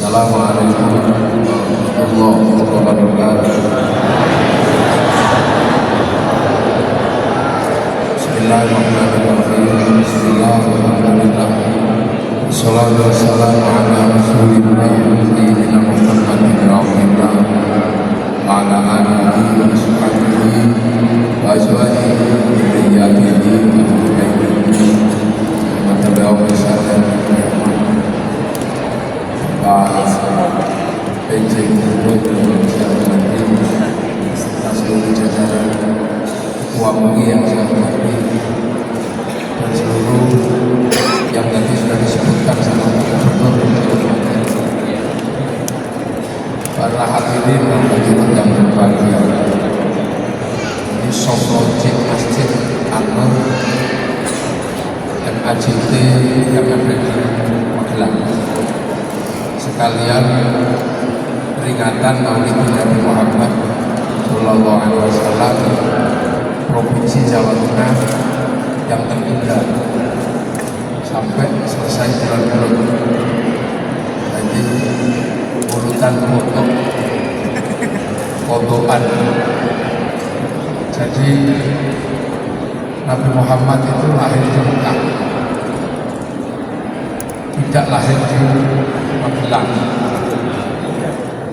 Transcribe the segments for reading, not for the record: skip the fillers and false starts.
Assalamualaikum warahmatullahi wabarakatuh. Bismillahirrahmanirrahim. Bismillahirrahmanirrahim. Wassalatu wassalamu ala rasulillah sayyidina Muhammadin rasulillah wa ala alihi wa sahbihi wa azwajihi wa dzurriyyatihi wa tabi'ahum bi ihsan. PJ Gubernur Indonesia serta seluruh jajaran Ketua MUI yang saya hormati dan seluruh yang tadi sudah disebutkan sama Pak Gubernur. Para hadirin dan hadirat yang berbahagia, ini soft launching Masjid An-Nur MAJT yang ada di Magelang, sekalian peringatan Maulid Nabi Muhammad Sallallahu Alaihi Wasallam Provinsi Jawa Tengah yang tertunda sampai selesai bulan-bulan. Jadi urutan fotoan. Jadi Nabi Muhammad itu lahir di Mekah, tidak lahir di Magelang.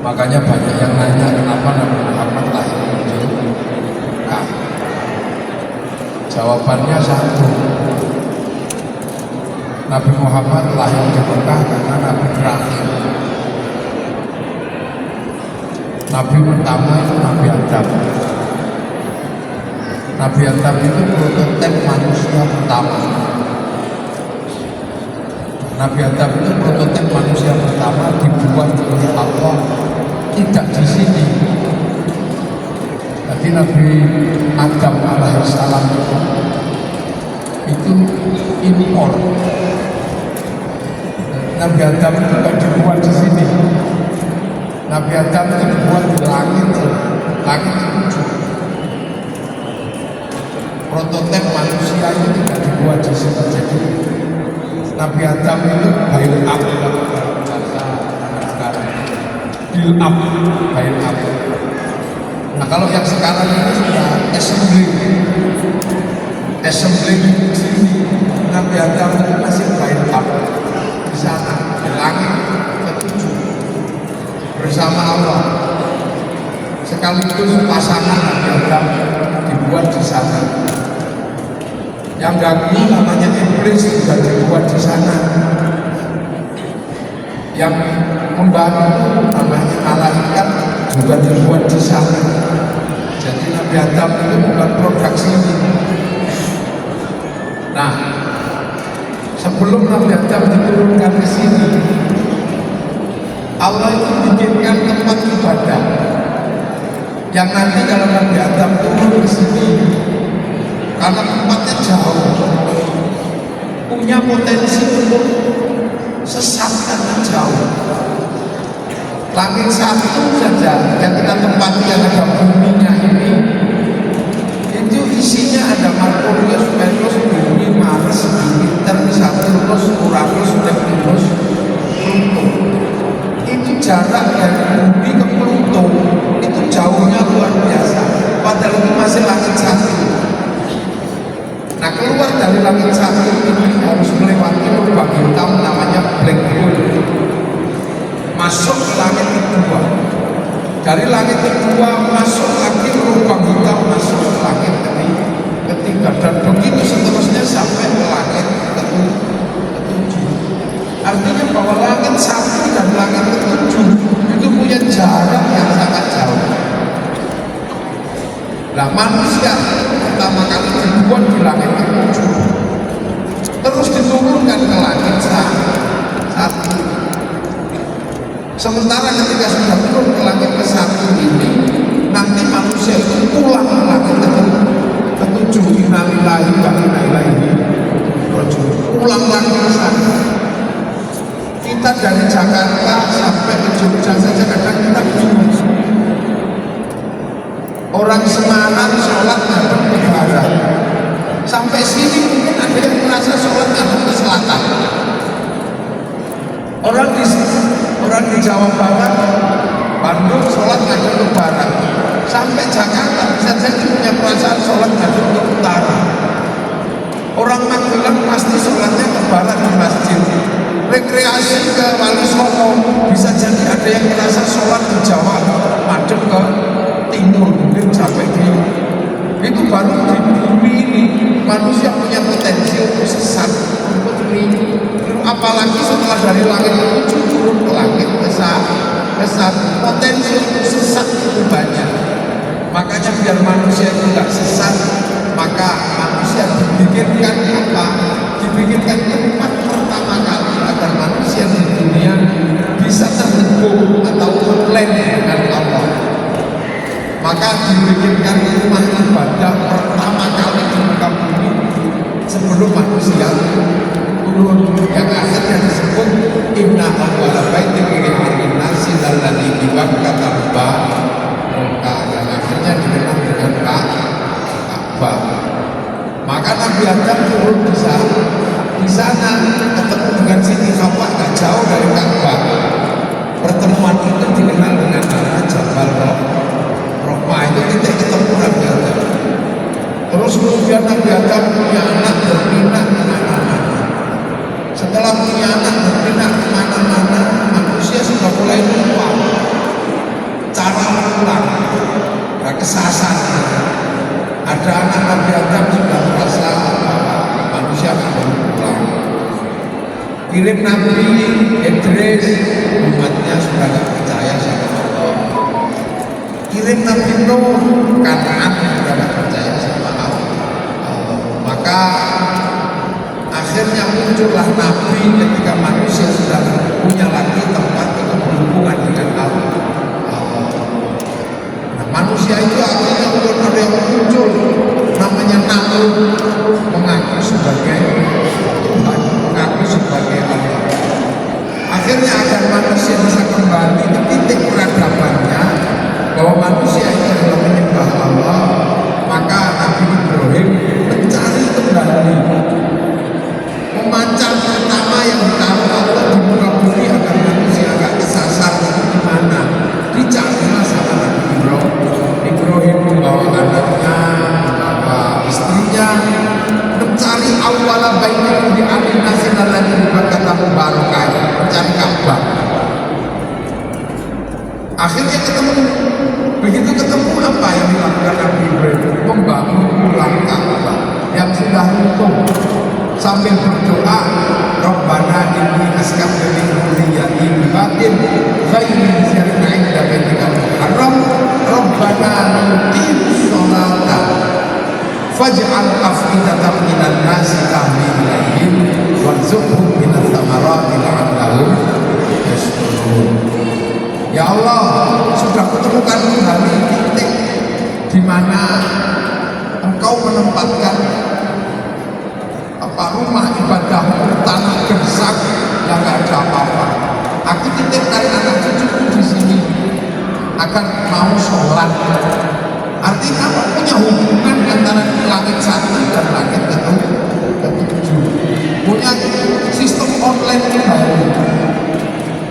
Makanya banyak yang nanya kenapa Nabi Muhammad lahir di Mekah. Jawabannya satu, Nabi Muhammad lahir di Mekah karena Nabi terakhir. Nabi pertama itu Nabi Adam. Nabi Adam itu prototipe manusia pertama. Nabi Adam itu prototipe manusia pertama dibuat oleh Allah, tidak di sini. Jadi Nabi Adam alaihissalam itu impor. Nabi Adam itu tidak dibuat di sini. Nabi Adam itu dibuat di langit, langit tujuh. Prototipe manusia itu tidak dibuat di sini. Jadi Nabi Adam itu build up, build up, build up. Nah kalau yang sekarang ini sudah assembly di sini. Nabi Adam itu masih build up di sana, di langit ketujuh bersama Allah. Sekaligus pasangan Nabi Adam dibuat di sana. Yang ganggu namanya iblis juga dibuat di sana. Yang membantu namanya malaikat juga dibuat di sana. Jadi Nabi Adam itu bukan produk sini. Nah, sebelum Nabi Adam diturunkan ke sini, Allah itu bikinkan tempat ibadah yang nanti kalau Nabi Adam turun ke sini, karena tempatnya jauh, punya potensi untuk sesat karena jauh. Langit satu saja yang kita tempati yang ada buminya ini, itu isinya ada Merkurius, Venus, Bumi, Mars, Jupiter, Saturnus, Uranus, Neptunus, Pluto. Itu jarak dari Bumi ke Pluto itu jauhnya luar biasa. Padahal itu masih langit satu. Nah keluar dari langit satu ini harus melewati lubang hitam namanya black hole, masuk ke langit kedua. Dari langit kedua masuk lagi lubang hitam, masuk ke langit ketiga, dan begitu seterusnya sampai ke langit ketujuh. Artinya bahwa langit satu dan langit ketujuh itu punya jarak yang sangat jauh. Nah manusia pertama kali dibuat di langit ketujuh, terus diturunkan ke langit satu. Sementara ketika sudah turun ke langit ke satu ini, nanti manusia itu pulang ke langit ketujuh. Innalillahi wa inna ilaihi raji'un. Pulang lagi ke sana. Kita dari Jakarta sampai ke Jogja saja kadang kita bingung. Orang Semarang sholat ngadep ke barat, sampai sini mungkin ada yang merasa sholat ngadep ke selatan. Orang di Jawa Barat, Bandung sholat ngadep ke barat, sampai Jakarta bisa jadi punya perasaan sholat ngadep ke utara. Orang Magelang pasti sholatnya ke barat di masjid. Rekreasi ke Wali Songo bisa jadi ada yang merasa sholat di Jawa madep ke timur, mungkin sampai di itu. Baru di bumi ini manusia punya potensi untuk sesat, untuk keliru. Apalagi setelah dari langit menuju turun ke langit sesat, potensi untuk sesat itu banyak. Makanya biar manusia itu nggak sesat, maka manusia dibikinkan apa? Dibikinkan tempat pertama kali agar manusia di dunia bisa terhubung atau online dengan Allah. Maka dibikinkan rumah ibadah pertama kali di muka bumi sebelum manusia turun, yang akhirnya disebut inna awwala baitin wudi'a lin-nasi lalladzi bi Bakkata mubarakah, yang akhirnya dikenal dengan Ka'bah. Maka Nabi Adam turun di sana ketemu dengan Siti Hawa, nggak jauh dari Ka'bah. Pertemuan itu dikenal dengan nama Jabal Rahmah, itu titik ketemu Nabi Adam. Terus kemudian Nabi Adam punya anak berpindah kemana-mana. Setelah punya anak berpindah kemana-mana, manusia sudah mulai lupa cara pulang, nggak kesasar. Ada anak Nabi Adam sudah merasa manusia belum pulang. Kirim Nabi Idris, umatnya sudah nggak percaya sama Allah. Kirim Nabi Nuh, Kanaan sudah nggak percaya sama Allah. Maka akhirnya muncullah Nabi ketika manusia sudah punya lagi tempat untuk berhubungan dengan Allah. Nah, manusia itu akhirnya ada yang muncul namanya Namrud, mengaku sebagai Tuhan, mengaku sebagai Allah. Akhirnya agar manusia bisa kembali ke titik peradabannya bahwa manusia itu adalah menyembah Allah, maka Nabi Ibrahim mencari kembali pemancar pertama yang ditaruh Allah di muka bumi agar manusia agak kesasar itu di mana? Dicarilah sama Nabi Ibrahim membawa anaknya, membawa istrinya, mencari awwala baitin wudi'a lin-nasi lalladzi bi Bakkata mubarakah, mencari Ka'bah. Akhirnya ketemu. Begitu ketemu, apa yang dilakukan Nabi Ibrahim? Membangun ulang Ka'bah yang sudah runtuh sambil berdoa, Rabbana inni askantu min dzurriyyati biwadin ghairi dzi zar'in 'inda baitikal muharram Rabbana liyuqimus sholata faj'al af'idatan minan nasi tahwi ilaihim warzuqhum minats thamarati la'allahum yashkurun. Ya Allah, sudah kutemukan kembali titik di mana Engkau menempatkan rumah ibadahmu, tanah gersak yang nggak ada apa-apa. Aku titip dari anak cucuku di sini agar mau sholat. Artinya apa? Punya hubungan antara langit satu dan langit ketujuh. Punya sistem online baru.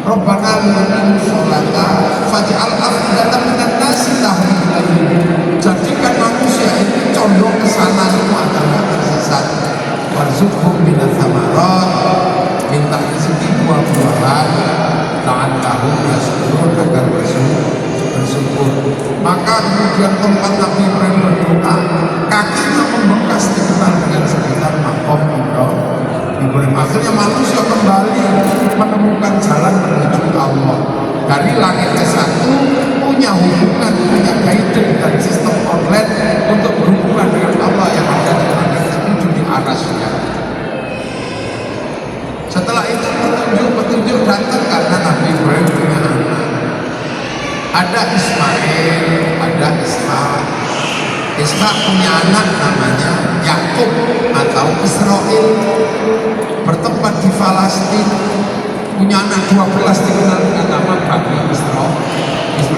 Rabbana liyuqimus sholata faj'al af'idatan minan nasi tahwi ilaihim. Jadikan manusia itu condong ke sana semua agar nggak tersesat. Warzuqhum minats tsamarat, minta rezeki buah-buahan, la'allahum yashkurun, agar bersyukur. Maka kemudian tempat Nabi Ibrahim berdoa, kakinya membekas dikenal dengan sebutan Maqam Ibrahim. Akhirnya manusia kembali menemukan jalan menuju Allah. Dari langit ke satu punya hubungan, punya guidance dan sistem online untuk berhubungan dengan Allah yang ada di langit ketujuh di arasnya. Setelah itu petunjuk datang karena Nabi Ibrahim punya anak. Ada Ismail, ada Ishak. Ishak punya anak namanya Yakub atau Israel, bertempat di Palestina. Punya anak 12 dikenal dengan nama Bani Israel.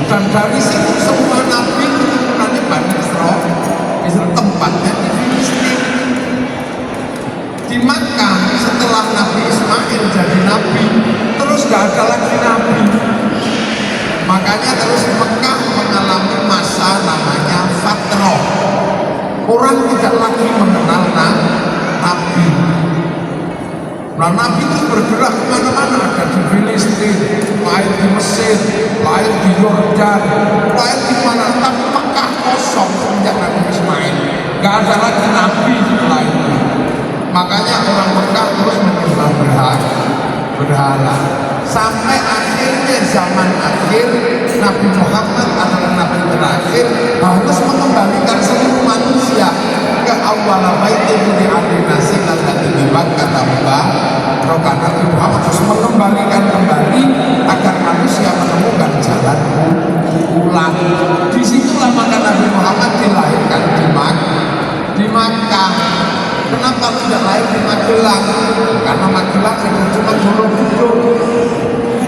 Dan dari situ semua nabi keturunannya Bani Israel. Tempatnya di Filistin. Di Makkah setelah Nabi Ismail jadi nabi, terus gak ada lagi nabi. Makanya terus Mekah mengalami masa namanya fatrah. Orang tidak lagi mengenal Nabi. Nah, Nabi itu bergerak kemana-mana, ada di Filistin, lain di Mesir, lain di Yordan, lain di mana. Tapi Mekah kosong semenjak Nabi Ismail. Gak ada lagi Nabi setelah itu. Makanya orang Mekah terus menyembah berhala. Sampai akhirnya zaman akhir Nabi Muhammad adalah Nabi terakhir harus mengembalikan seluruh manusia ke awal baitin di nasi nanti dimakan tambah. Maka Nabi Muhammad harus mengembalikan kembali agar manusia menemukan jalan pulang. Disitulah maka Nabi Muhammad dilahirkan di Makkah. Kenapa tidak lahir di Magelang? Karena Magelang itu cuma Borobudur.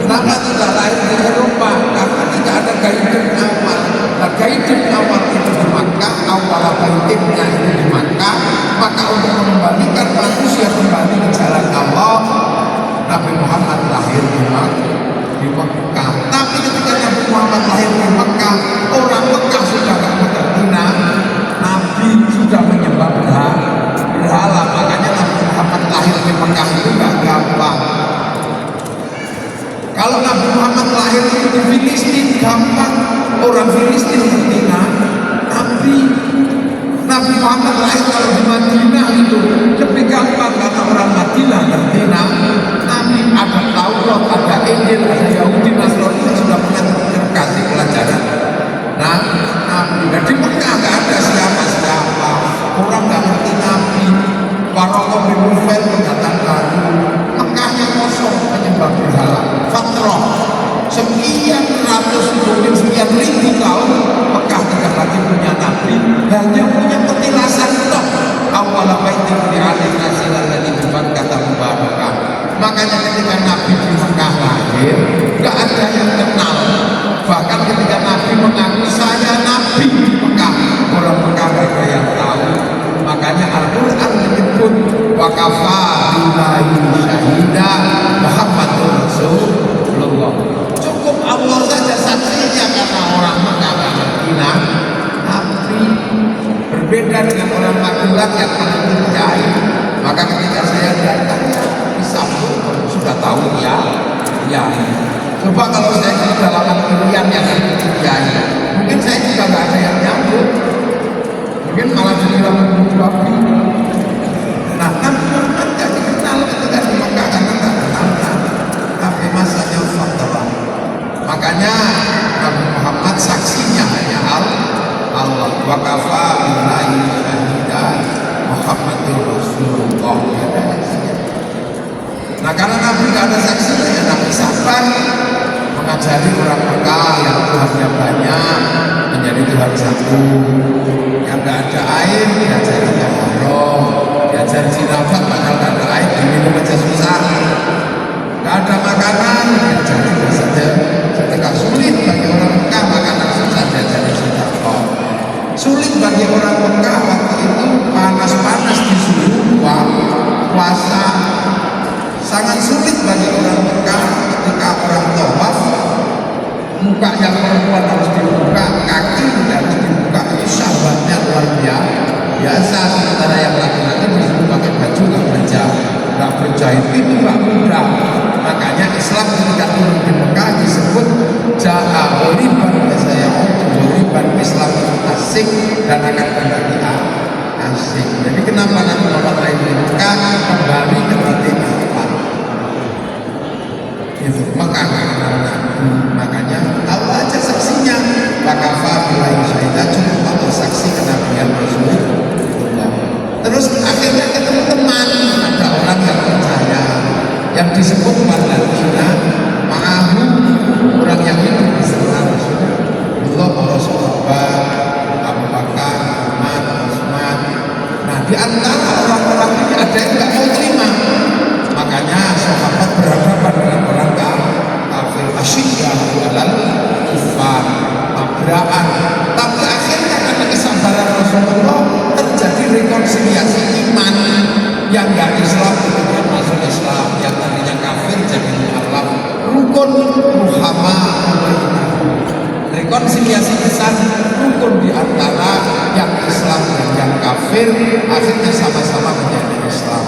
Kenapa tidak lahir di Eropa? Karena tidak ada gaidin awal. Nah, gaidin awal itu di Makkah, awal baitinnya itu di Makkah. Maka untuk mengembalikan manusia kembali ke jalan Allah, Nabi Muhammad lahir di Makkah. Tapi ketika Nabi Muhammad lahir di Makkah, orang Makkah sudah tidak mengerti Nabi sudah menyembah berhala. Makanya Nabi Muhammad lahir di Mekah itu gak gampang. Kalau Nabi Muhammad lahir di Filistin gampang, orang Filistin ngerti Nabi Muhammad lahir kalau di Madinah itu lebih gampang karena orang Madinah ngerti Nabi. Ada Taurat, ada Injil, ada Yahudi, Nasrani yang sudah punya terkasih pelajaran. Nabi. Dan di Mekah gak ada siapa-siapa. Orang gak ngerti Nabi. Waraqah bin Nufail mengatakan Mekahnya kosong menyembah berhala. Fatrah. Sekian ratus mungkin sekian ribu tahun Mekah tidak lagi punya Nabi, hanya punya petilasan tok. Awal baitin di alin nasilan dan ibuban kata mubarakah. Makanya ketika Nabi di Mekah lahir, gak ada yang kenal. Bahkan ketika Nabi mengaku saya Nabi di Mekah, orang Mekah gak ada yang tahu. Makanya Al-Quran menyebut wakafa billahi syahida Muhammadur Rasulullah. Cukup Allah saja saksinya karena orang Mekah mengerti Nabi. Berbeda dengan orang Magelang yang mengerti Kiai. Maka ketika saya datang disambut sudah tahu ya. Coba kalau saya di dalam pilihan yang mengerti Kiai, mungkin saya juga nggak ada yang nyambut. Mungkin malah dibilang babi. Nah, Nabi Muhammad tidak dikenal ketika di Mekah karena tidak kenal. Tapi masanya fatrah. Makanya Nabi Muhammad saksinya hanya Allah. Wa kafa billahi syahida Muhammadur Rasulullah. Nah, karena Nabi tidak ada saksinya, ya Nabi sabar mengajari orang Mekah yang Tuhannya banyak menjadi Tuhan satu. Yang tidak ada air diajari haram, diajari jinafat padahal tidak ada air diminum aja susah. Tidak ada makanan diajari saja. Ketika sulit bagi orang Mekah makanan susah diajari sedekah. Sulit bagi orang Mekah waktu itu panas-panas disuruh puasa. Sangat sulit bagi orang Mekah ketika orang tawaf muka yang perempuan harus dibuka, kaki harus dibuka. Itu syahwatnya luar biasa. Sementara yang laki-laki disuruh pakai baju nggak berjahit itu nggak mudah. Makanya Islam ketika turun di Mekah disebut jahariban saya jahariban Islam itu asik dan akan kembali asik. Jadi kenapa Nabi Muhammad lahir di Mekah kembali ke titik awal itu Mekah. Makanya Allah aja saksinya. Wakafa billahi syahida, cukup Allah saksi kenabian Rasulullah. Terus akhirnya ketemu teman, ada orang yang percaya yang disebut waladina ma'ahu, orang yang hidup beserta Rasulullah, para sahabat Abu Bakar, Umar, Utsman. Nah, di antara orang-orang ini ada yang nggak mau terima. Makanya sahabat berhadapan dengan orang kafir, asyiddahu alal kufar, tabrakan. Tapi akhirnya karena kesabaran Rasulullah terjadi rekonsiliasi iman. Yang nggak Islam kemudian masuk Islam, yang tadinya kafir jadi mu'alaf, rukun Muhammad. kafir, akhirnya sama-sama menjadi Islam.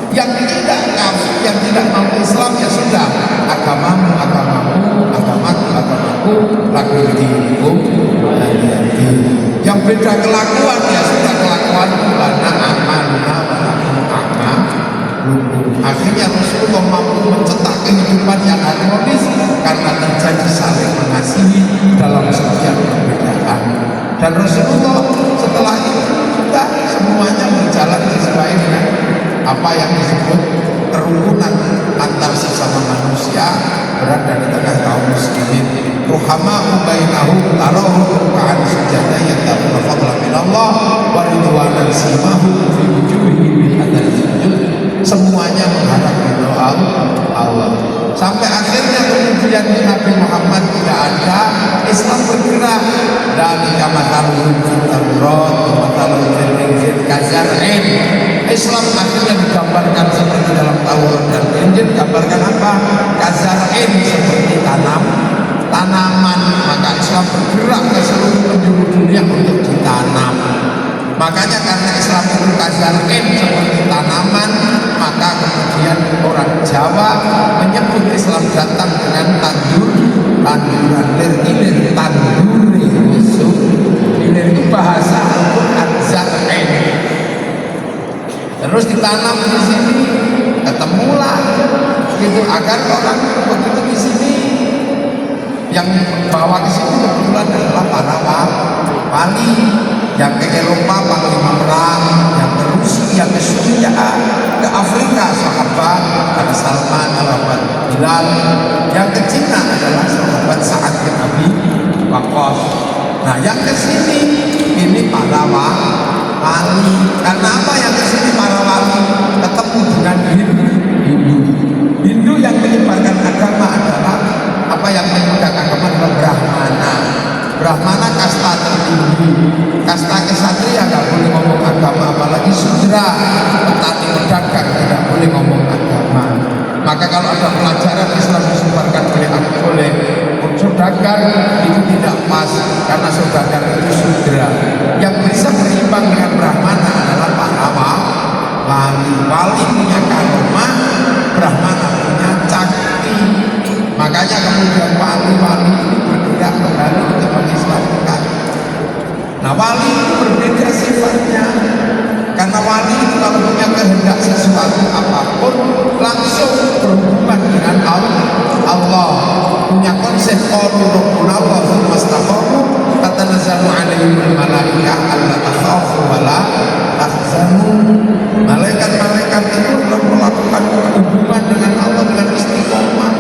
Yang tidak kafir, yang tidak mau Islam, ya sudah, agamamu agamamu, agamaku agamaku, lakum dinukum waliyadin. Yang beda kelakuan, ya sudah, kelakuan lana amaluna walakum a'malukum. Akhirnya Rasulullah mampu mencetak kehidupan yang harmonis karena terjadi saling mengasihi dalam setiap perbedaan. Dan Rasulullah setelah itu sudah semuanya berjalan sesuai dengan apa yang disebut kerukunan antar sesama manusia berada di tengah kaum muslimin. Ruhama'u bainahum tarahum ruk'an sujada yaquluna fadlan min Allah wa ridwanan simahum fi wujuhihim min athari sujud. Semuanya mengharap doa Allah. Sampai akhirnya kemudian Nabi Muhammad tidak ada, Islam bergerak. Dzalika mathaluhum fit Taurat wa mathaluhum fil Injil kazar'in. Islam akhirnya digambarkan seperti dalam Taurat dan Injil. Gambarkan apa? Kazar'in, seperti tanaman. Maka Islam bergerak ke seluruh penjuru dunia untuk ditanam. Makanya karena Islam itu kazar'in, seperti tanaman, maka kemudian orang Jawa menyebut Islam datang dengan tanduran lir-ilir, tanduri musuh. Ilir itu bahasa Al-Quran, zar'in. Terus ditanam di sini, ketemulah gitu, agar orang begitu di sini yang bawa ke sini kebetulan adalah para wali yang ke Eropa, panglima perang, yang ke Rusia, yang ke Syria, ke Afrika sahabat ada Salman, sahabat Bilal, yang ke Cina adalah sahabat Sa'ad bin Abi Waqqas. Nah, yang ke sini ini para wali. Karena apa yang ke sini para wali? Ketemu dengan Hindu yang menyebarkan agama adalah apa yang memegang agama adalah Brahmana. Brahmana kasta tertinggi, kasta kesatria nggak boleh ngomong agama, apalagi sudra, petani pedagang tidak boleh ngomong agama. Maka kalau ada pelajaran Islam disebarkan oleh saudagar itu tidak pas, karena saudagar itu sudra. Yang bisa berimbang dengan Brahmana adalah para wali. Wali punya karma, Brahmana punya cakti. Makanya kemudian wali-wali ini bergerak kembali untuk mengislamkan. Nah, wali itu berbeda sifatnya. Karena wali itu kalau punya kehendak sesuatu apapun langsung berhubungan dengan Allah. Punya konsep qalu rabbuna Allah tsumma istaqamu tatanazzalu 'alaihimul malaikah alla takhafu wa la tahzanu. Malaikat-malaikat itu melakukan hubungan dengan Allah dengan istiqomah.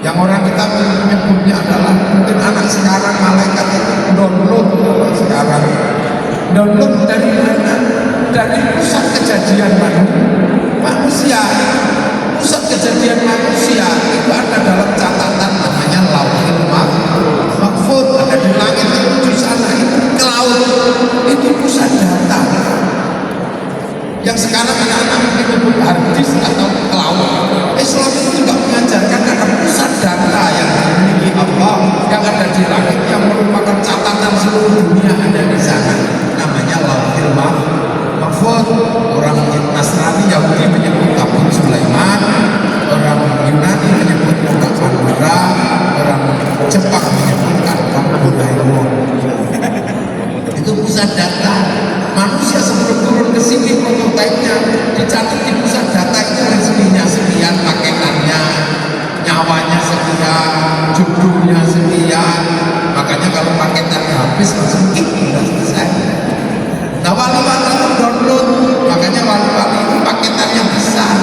Yang orang kita menyebutnya adalah mungkin anak sekarang malaikat itu download sekarang. Download dari mana? Dari pusat kejadian manusia. Pusat kejadian manusia itu ada dalam catatan namanya Lauhul Mahfuz, ada di langit itu di sana, itu cloud, itu pusat data. Yang sekarang anak-anak mungkin menyebut hard disk atau cloud. Islam itu juga mengajarkan ada pusat data yang dimiliki Allah, yang ada di langit, yang merupakan catatan seluruh dunia ada di sana. Namanya Lauhul Mahfuz. Orang Nasrani Yahudi menyebut Tabut Sulaiman, orang Yunani menyebut Kodak Pandora, orang Jepang menyebut Karbon Doraemon. Itu pusat data. Manusia sebelum turun ke sini prototipenya dicatat di pusat data itu rezekinya sekian, paketannya, nyawanya sekian, jodohnya sekian. Makanya kalau paketannya habis langsung sudah selesai. Nah, wali-wali itu download, makanya wali-wali itu paketannya besar.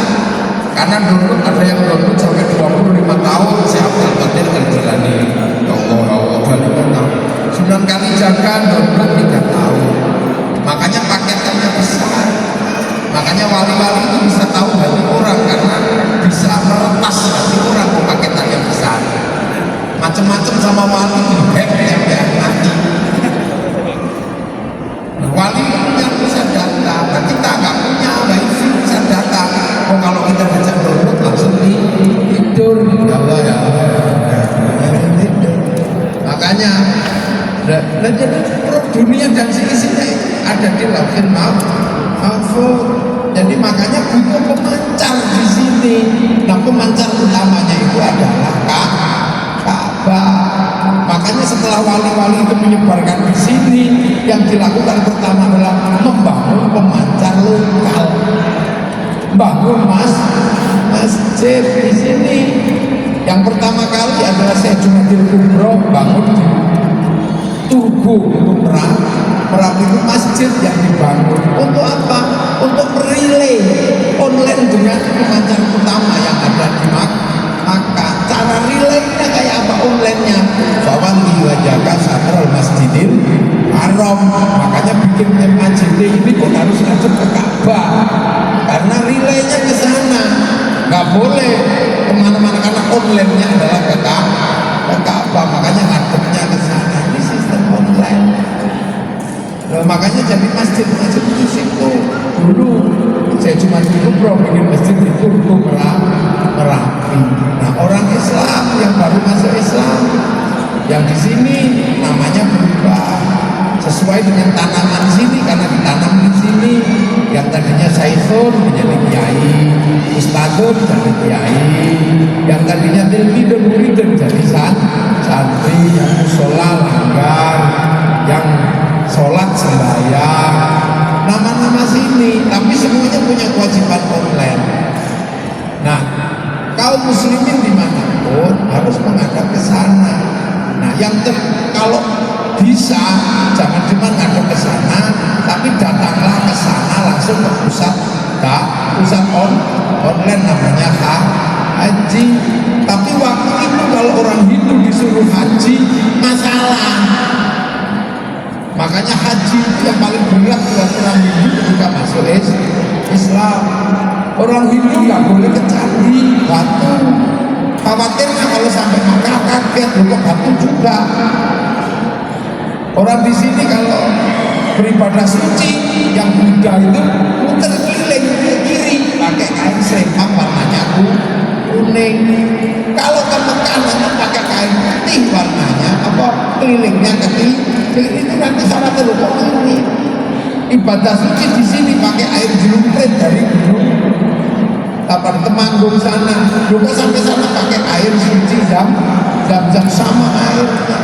Karena download ada yang download sampai 25 tahun. Si Abdul Qadir Al-Jilani, ya Allah, 25 tahun. 9 kali jaga download 3 tahun. Makanya paketannya besar. Makanya wali-wali itu bisa tahu hati orang karena bisa meretas hati orang ke paketan yang besar. Macam-macam sama wali dihack ya nanti. Nah, wali punya pusat data, nah kita nggak punya wifi pusat data. Oh, kalau kita baca download langsung tidur. Ya Allah ya. Makanya, jadi dunia dan sini ada setelah wali-wali itu menyebarkan di sini, yang dilakukan pertama adalah membangun pemancar lokal, bangun masjid di sini. Yang pertama kali adalah Syekh Jumadil Kubro bangun di Tugu untuk Merapi itu masjid yang dibangun untuk apa? Untuk relay online dengan pemancar utama yang ada di Makkah. Cara relaynya kayak apa online-nya? Fawalli wajhaka syatral masjidil haram. Makanya bikin MAJD ini kok harus ngadep ke Ka'bah, karena relaynya ke sana. Nggak boleh kemana-mana karena online-nya adalah ke Ka'bah, makanya ngadepnya ke sana. Ini sistem online. Nah, makanya jadi masjid di situ. Dulu saya cuma bikin masjid di Tugu Merapi. Nah, orang Islam yang baru masuk Islam yang di sini namanya berubah sesuai dengan tanaman sini, karena ditanam di sini. Yang tadinya saikhun menjadi kiai, ustadzun jadi kiai, yang tadinya tilmidun muridun jadi santri, yang musola langgar, yang sholat sembahyang, nama-nama sini, tapi semuanya punya kewajiban online. Nah, kaum muslimin dimanapun harus menghadap ke sana. Nah, kalau bisa jangan cuma ngadep ke sana, tapi datanglah ke sana langsung ke pusat online namanya haji. Tapi waktu itu kalau orang Hindu disuruh haji masalah. Makanya haji itu yang paling berat buat orang Hindu ketika masuk Islam. Orang Hindu nggak boleh ke candi batu. Khawatirnya kalau sampai Makkah kaget, kok batu juga. Orang di sini kalau beribadah suci yang Buddha itu muter keliling ke kiri pakai kain selempang warnanya kuning. Kalau ke Mekah nanti pakai kain putih warnanya kelilingnya ke kiri itu nanti salah terlupa ini. Ibadah suci di sini pakai air jerukret dari gunung Temanggung sana. Juga sampai sana pakai air suci jam sama airnya.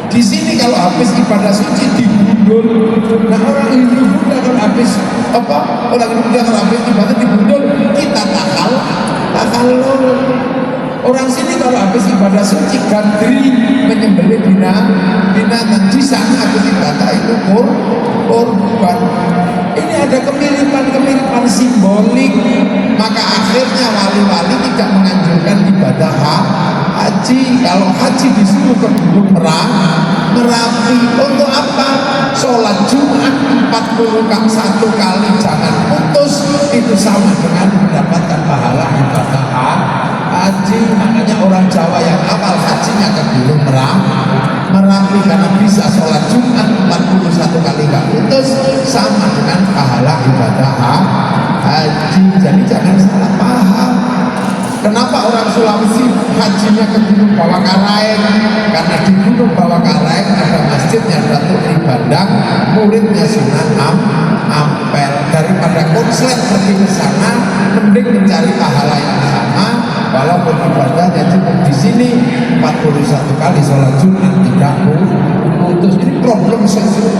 Di sini kalau habis ibadah suci digundul. Nah, orang Hindu juga kalau habis orang Hindu kalau habis ibadah digundul, kita takhalul. Orang sini kalau habis ibadah suci gandri menyembelih binatang. Di sana habis ibadah itu korban. Ini ada kemiripan simbolik. Maka akhirnya wali-wali tidak menganjurkan ibadah haji. Kalau haji disuruh ke Gunung Merapi untuk apa? Sholat Jumat 41 kali jangan putus, itu sama dengan mendapatkan pahala ibadah haji. Makanya orang Jawa yang awal hajinya ke Gunung Merapi karena bisa sholat Jumat 41 kali gak putus, sama dengan pahala ibadah haji. Jadi jangan salah paham. Kenapa orang Sulawesi hajinya ke Gunung Bawakaraeng? Karena di Gunung Bawakaraeng ada masjidnya Datuk Tri Bandang, muridnya Sunan Ampel. Daripada konslet pergi ke sana, mending mencari pahala yang sama, walaupun ibadahnya cukup di sini 41 kali sholat Jumat tidak putus. Ini problem sosial.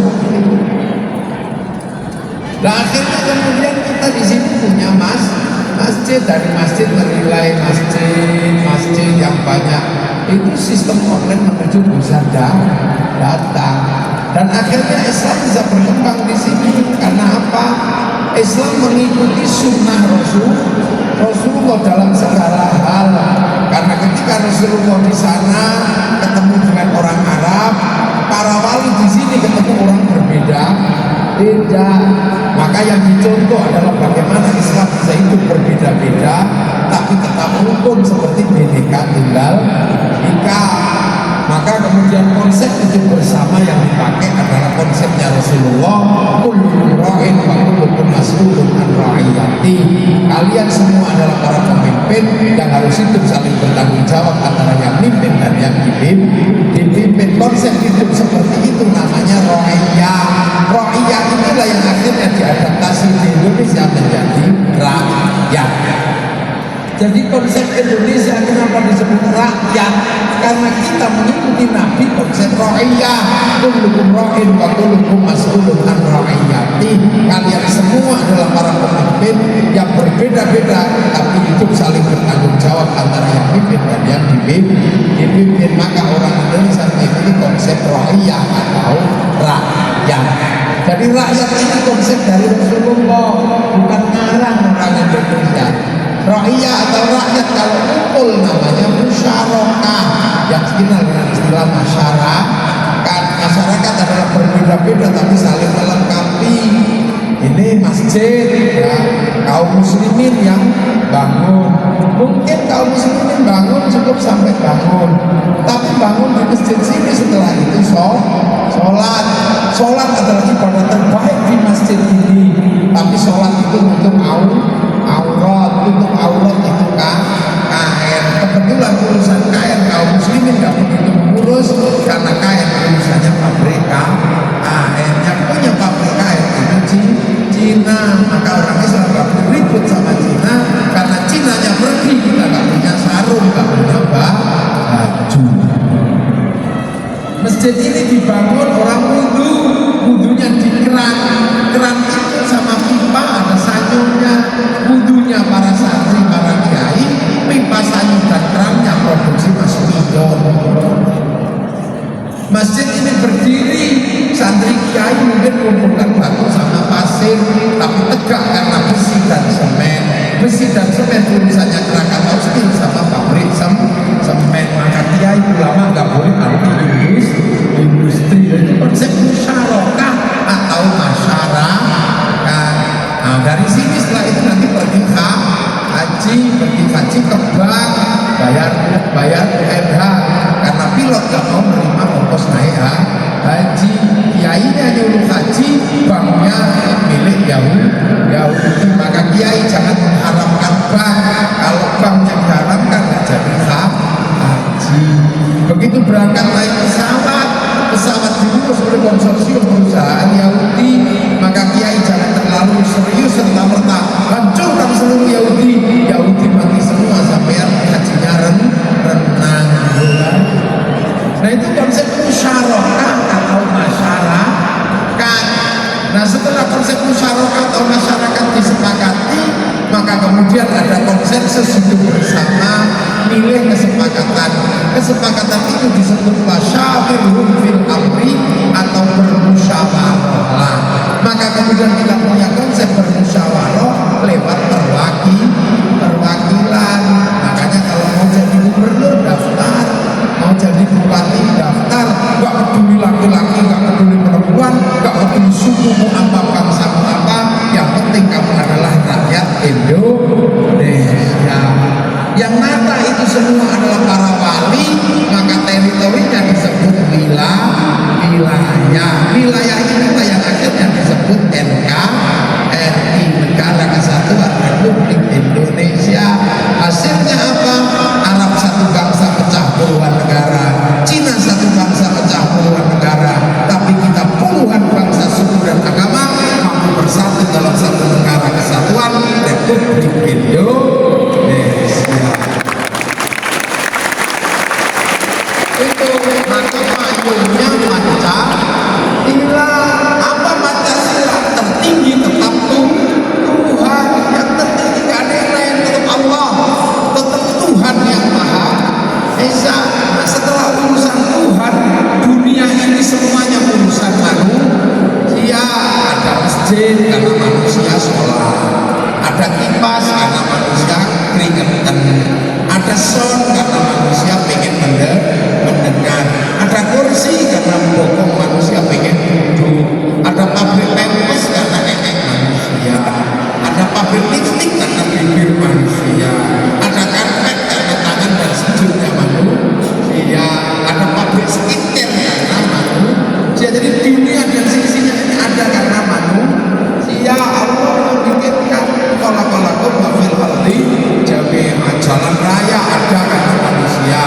Nah, akhirnya kemudian kita di sini punya masjid, dari masjid menilai masjid yang banyak itu sistem online menuju pusat datang. Dan akhirnya Islam bisa berkembang di sini karena apa? Islam mengikuti sunnah Rasulullah dalam segala hal. Karena ketika Rasulullah di sana ketemu dengan orang Arab, para wali di sini ketemu orang berbeda. Maka yang dicontoh adalah bagaimana Islam bisa hidup berbeda-beda tapi tetap rukun seperti Bhinneka Tunggal Ika. Maka kemudian konsep hidup bersama yang dipakai adalah konsepnya Rasulullah, kullukum ra'in wa kullukum mas'ulun an ra'iyati. Kalian semua adalah para pemimpin yang harus hidup saling bertanggung jawab antara yang mimpin dan yang dipimpin. Konsep hidup seperti itu namanya ra'iyah. Ra'iyah inilah yang akhirnya diadaptasi di Indonesia menjadi rakyat. Jadi konsep Indonesia kenapa disebut rakyat? Karena kita mengikuti Nabi konsep ra'iyah. Kullukum ra'in wa kullukum mas'ulun an ra'iyati. Kalian semua adalah para pemimpin yang berbeda-beda, tapi hidup saling bertanggung jawab antara yang pimpin dan yang dipimpin. Maka orang Indonesia mengikuti konsep ra'iyah atau rakyat. Jadi rakyat ini konsep dari Rasulullah, bukan ngarang orang Indonesia. Ra'iyah atau rakyat kalau kumpul namanya musyarakah, yang dikenal dengan istilah masyarakat. Masyarakat adalah berbeda-beda tapi saling melengkapi. Ini masjid ya, kaum muslimin yang bangun. Mungkin kaum muslimin bangun cukup sampai bangun, tapi bangun di masjid sini setelah itu sholat. Sholat adalah ibadah terbaik di masjid ini. Tapi sholat itu untuk aurat, untuk aurat itu kain. Kebetulan urusan kain kaum muslimin nggak begitu mengurus karena kain urusannya pabrik kain. Yang punya pabrik kain itu Cina. Maka orang Islam nggak perlu ribut sama Cina karena Cinanya pergi, kita nggak punya sarung, nggak punya baju. Masjid ini dibangun orang wudhunya di keran itu sama pipa ada sanyunya. Wudhunya para santri, para kiai, pipa sanyung dan kerannya produksi Mas Midon. Masjid ini berdiri, santri kiai mungkin kumpulkan batu sama pasir, tapi tegak karena besi dan semen. Besi dan semen tulisannya Krakatau Steel sama pabrik semen. Maka kiai ulama nggak boleh anti industri. Itu konsep musyarakah atau masyarakat. Nah dari sini setelah itu nanti pergi haji ke bank, bayar UMH karena pilot nggak mau menerima ongkos naik haji. Kiainya nyuruh haji, banknya milik Yahudi. Maka kiai jangan mengharamkan bank. Kalau banknya diharamkan nggak jadi haji. Begitu berangkat naik pesawat diurus oleh konsorsium perusahaan Yahudi, maka kiai jangan terlalu serius serta merta hancurkan seluruh Yahudi mati semua sampai hajinya renang. Nah itu konsep musyarakah atau masyarakat. Nah setelah konsep musyarakah atau masyarakat disepakati, maka kemudian ada konsensus hidup bersama, milih kesepakatan. Kesepakatan itu disebut wasyawirhum fil amri atau bermusyawarah. Maka kemudian kita punya konsep bermusyawarah lewat perwakilan. Makanya kalau mau jadi gubernur daftar, mau jadi bupati daftar, gak peduli laki-laki, gak peduli perempuan, gak peduli sukumu apa, bangsamu apa, yang penting kamu adalah rakyat Indonesia. Yang nata itu semua adalah para wali, maka teritorinya disebut wilayah. Wilayah inilah yang akhirnya disebut NKRI, Negara Kesatuan Republik Indonesia. Hasilnya apa? Arab satu bangsa pecah puluhan negara, Cina satu bangsa pecah puluhan negara, tapi kita puluhan bangsa, suku dan agama mampu bersatu dalam satu negara kesatuan Republik Indonesia. Itu maka payungnya Pancasila. Apa Pancasila? Tertinggi tetap Tuhan, yang tertinggi gak ada yang lain, tetap Allah, tetap Tuhan yang Maha Esa. Nah, setelah urusan Tuhan, dunia ini semuanya urusan manusia. Ada masjid karena manusia sholat, ada kipas karena manusia keringetan, ada sound karena manusia pengen mendengar, ada kursi karena membokong manusia pengen duduk, ada pabrik pempes karena nenek manusia, ada pabrik lipstik karena bibir manusia, ada karpet karena tangan dan sejuknya manusia, ada pabrik skincare karena manusia. Jadi dunia dan sisinya ini ada karena manusia. Allah membikinkan kolak-kolakku wafil ardi jami'an. Jalan raya ada karena manusia,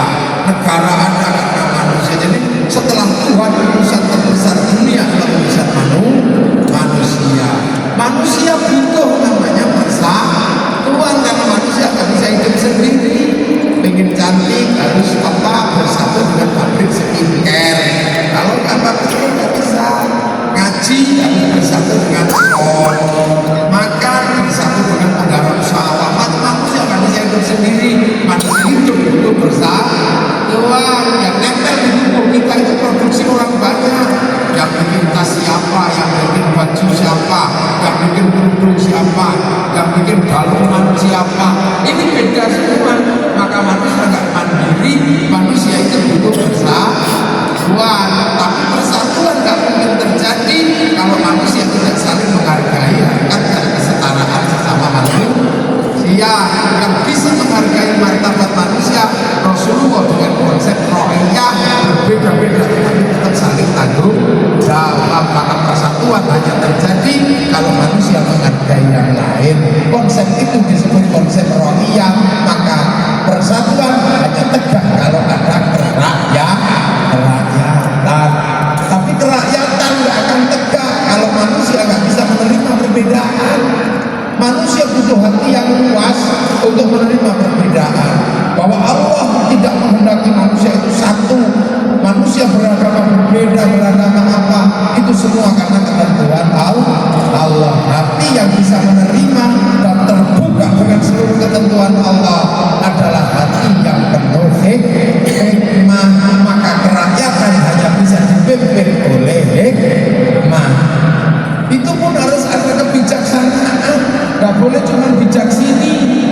negara ada karena manusia. Jadi setelah Tuhan, urusan terbesar dunia adalah urusan manusia. Manusia butuh namanya persatuan, karena manusia nggak bisa hidup sendiri. Pengen cantik harus apa, bersatu dengan pabrik skincare. Kalau nggak bagus nggak bisa. Ngaji harus bersatu dengan sekolah, makan bersatu dengan penggarap sawah. Manusia hidup sendiri, manusia hidup itu bersatuan. Yang nempel di tubuh kita itu produksi orang banyak. Yang bikin tas siapa, yang bikin baju siapa, yang bikin kerudung siapa, yang bikin balungan siapa. Ini beda semua. Maka manusia nggak mandiri, manusia itu butuh persatuan. Tapi persatuan nggak mungkin terjadi kalau manusia tidak saling menghargai, harkat dan kesetaraan sesama manusia. Yang bisa menghargai martabat manusia, Rasulullah dengan konsep rohiyah berbeda-beda tapi tetap saling tanggung jawab. Maka persatuan hanya terjadi kalau manusia menghargai yang lain. Konsep itu disebut konsep rohiyah. Maka persatuan hanya tegak kalau ada kerakyatan. Tapi kerakyatan nggak akan tegak kalau manusia nggak bisa menerima perbedaan. Manusia butuh hati yang luas untuk menerima perbedaan. Bahwa Allah tidak menghendaki manusia itu satu. Manusia beragama berbeda, beragama apa, itu semua karena ketentuan Allah. Hati yang bisa menerima dan terbuka dengan seluruh ketentuan Allah adalah hati yang penuh hikmah. Maka kerakyatan hanya bisa dipimpin oleh hikmah. Itu pun harus ada kebijaksanaan. Gak boleh cuma bijak sini.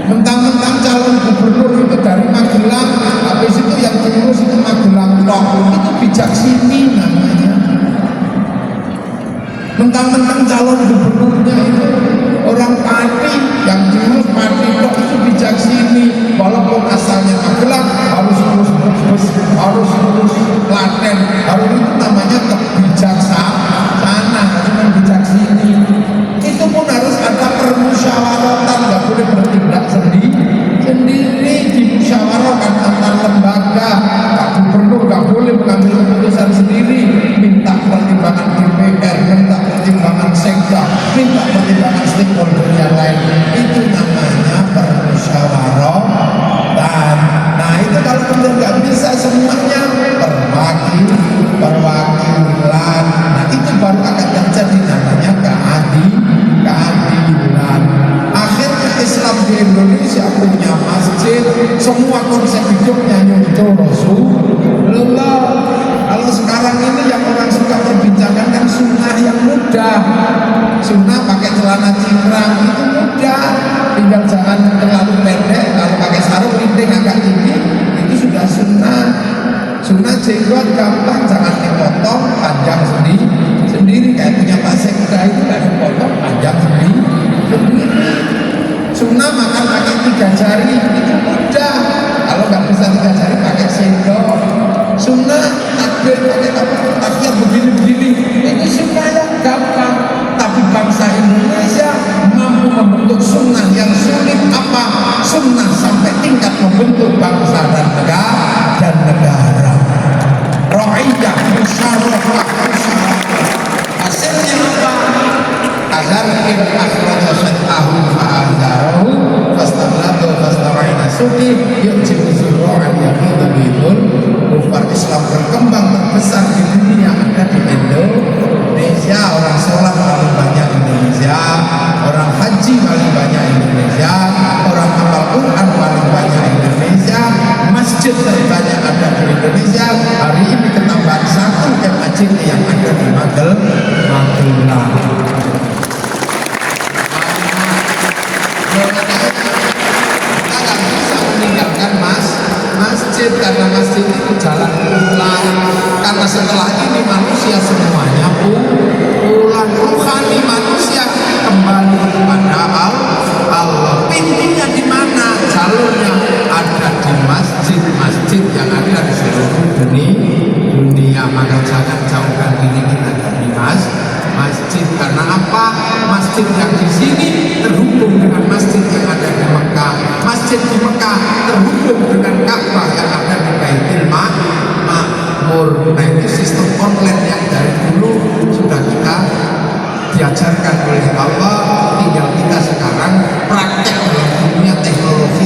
Mentang-mentang calon gubernur itu dari Magelang, habis itu yang diurus itu Magelang tok, itu bijak sini namanya. Mentang-mentang calon gubernurnya itu orang Pati, yang diurus Pati tok, itu bijak sini. Walaupun asalnya Magelang, harus urus Brebes, harus urus Klaten, harus itu namanya kebijaksanaan, cuma bijak sini. Itu pun harus ada permusyawaratan, nggak boleh bertindak sendiri, dimusyawarahkan antar lembaga. Pak Gubernur nggak boleh mengambil keputusan sendiri, minta pertimbangan DPR, minta pertimbangan Sekda, minta pertimbangan stakeholder yang lain. Itu namanya permusyawaratan. Nah itu kalau kemudian nggak bisa semuanya perwakilan. Nah itu baru akan terjadi namanya keadilan. Akhirnya Islam di Indonesia punya masjid, semua konsep hidupnya nyontoh Rasulullah. Kalau sekarang ini yang orang suka perbincangan kan sunnah yang mudah. Sunnah pakai celana cingkrang itu mudah, tinggal jangan terlalu pendek. Kalau pakai sarung linting agak tinggi itu sudah sunnah. Sunnah jenggot gampang, jangan dipotong, panjang sendiri kayak punya Pak Sekda itu nggak dipotong, panjang sendiri. Sunnah makan pakai 3 jari itu mudah. Kalau nggak bisa 3 jari pakai sendok. Sunnah takbir pakai takbir begini ini sunnah yang gampang. Tapi bangsa Indonesia mampu membentuk sunnah yang sulit. Apa? Sunnah sampai tingkat membentuk bangsa dan negara. Ra'iyah musyawarah. Hasilnya apa? Agar in akhraja syat'ahu fa'adarahu fastamlatu fastama'ina suki yu'jibu zuru'an yahidu bidul kufar. Islam berkembang terbesar di dunia ada di Indonesia. Orang sholat paling banyak Indonesia, orang haji paling banyak Indonesia, orang hafal Quran paling banyak Indonesia, masjid terbanyak ada di Indonesia. Hari ini ketambahan 1 masjid yang ada di Magelang. Masjid karena masjid itu jalan pulang. Karena setelah ini manusia semuanya pulang. Rohani manusia kembali kepada Allah. Pintunya di mana? Jalurnya ada di masjid yang ada di seluruh dunia. Maka jangan jauhkan diri kita dari masjid. Karena apa? Masjid yang di sini terhubung dengan masjid yang ada di Mekah. Masjid di Mekah terhubung dengan Ka'bah yang ada di Baitul Ma'mur. Nah itu sistem online yang dari dulu sudah kita diajarkan oleh Allah. Tinggal kita sekarang praktek dalam dunia teknologi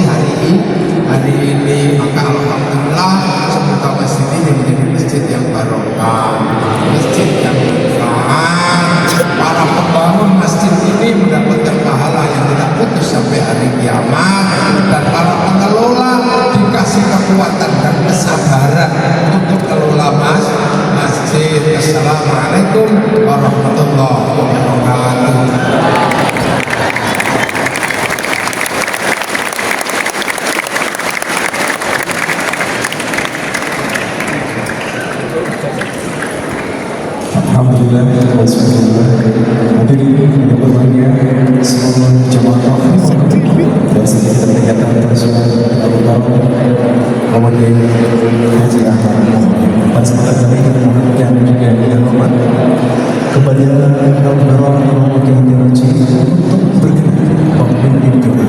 Wassalamualaikum warahmatullahi wabarakatuh. Alhamdulillah, Bismillah. Hadirin yang berbahagia, semua jemaah dan sedikit kegiatan internasional Al-Baru Ramadan Haji Ahmad. Pada kesempatan kali ini mengucapkan juga yang hormat kepada Al-Baru Ramadan Haji untuk berkenan memimpin doa.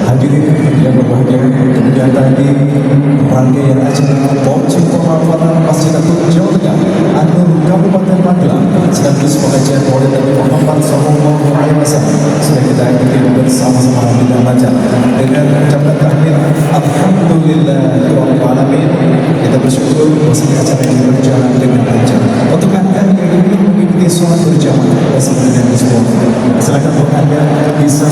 Hadirin yang berbahagia, kegiatan di rangkaian acara Bocil Pemahaman Masjid Agung Jawa Tengah, Anur Kabupaten Magelang, sekaligus pengajian Maulid Nabi Muhammad Sallallahu Alaihi Wasallam sudah kita ikuti bersama-sama dengan lancar dengan ucapan takbir Alhamdulillahirabbil alamin. Kita bersyukur bahwa acara ini berjalan dengan lancar. Untuk anda yang ingin mengikuti sholat berjamaah bersama dengan semua, silakan untuk anda bisa